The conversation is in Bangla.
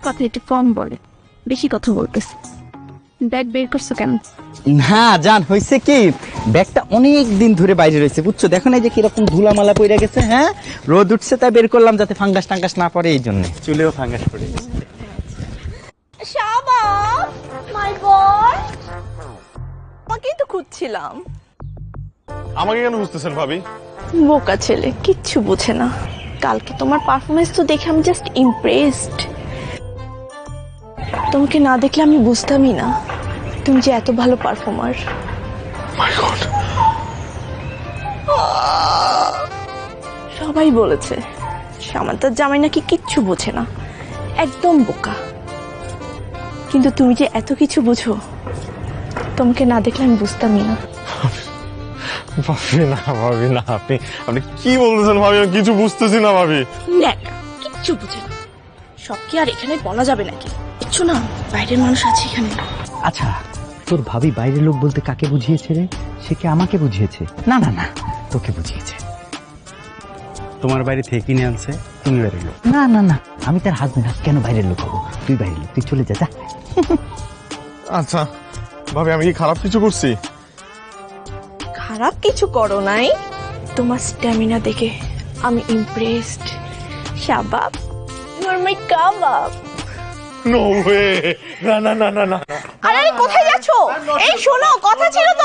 কথা একটু কম বলে, বেশি কথা বলতেছে। ব্যাগ বের করছো কেন? না জান, হয়েছে কি, ব্যাগটা অনেক দিন ধরে বাইরে রয়েছে বুঝছো, দেখো না যে কিরকম ধুলামালা পড়ে গেছে। হ্যাঁ, রোদ উঠছে তাই বের করলাম যাতে ফাঙ্গাস টাঙ্গাস না পড়ে, এই জন্য। চুলেও ফাঙ্গাস পড়ে গেছে। শাবাব মাই বয়, তোমাকেই তো খুঁজছিলাম। আমাকে কেন বুঝতেছেন ভাবি? বোকা ছেলে, কিচ্ছু বোঝে না। কালকে তোমার পারফরমেন্স তো দেখে আমি জাস্ট ইমপ্রেসড। তোমাকে না দেখলে আমি বুঝতামই না তুমি যে এত ভালো পারফর্মার। সবাই বলেছে সামান্তার জামাই নাকি কিচ্ছু বোঝে না, একদম বোকা। কিন্তু তুমি যে এত কিছু বুঝো, তোমাকে না দেখলে আমি বুঝতামই না। ভাবি না, ভাবি না, আপনি আপনি কি বলতেছেন ভাবি? আমি কিছু বুঝতেছি না ভাবি। কিচ্ছু বুঝে না, সব কি আর এখানে বলা যাবে নাকি? কিচ্ছু না, বাইরের মানুষ আছে এখানে। আচ্ছা, তোর ভাবি বাইরের লোক বলতে কাকে বুঝিয়েছে রে? সে কি আমাকে বুঝিয়েছে? না না না, তোকে বুঝিয়েছে। তোমার বাড়ি থেকে কিনে আনছে, তুমি বাইরের লোক। না না না, আমি তার হাজবেন্ড, কেন বাইরের লোক হবো? তুই বাইরের লোক, তুই চলে যা, যা। আচ্ছা ভাবি, আমি কি খারাপ কিছু করছি? খারাপ কিছু করো নাই, তোমার স্ট্যামিনা দেখে আমি impressed. Shabab, you are my kebab. No way, না না না না না। আরে কোথায় যাচ্ছো? এই শোনো, কথা ছিল তো।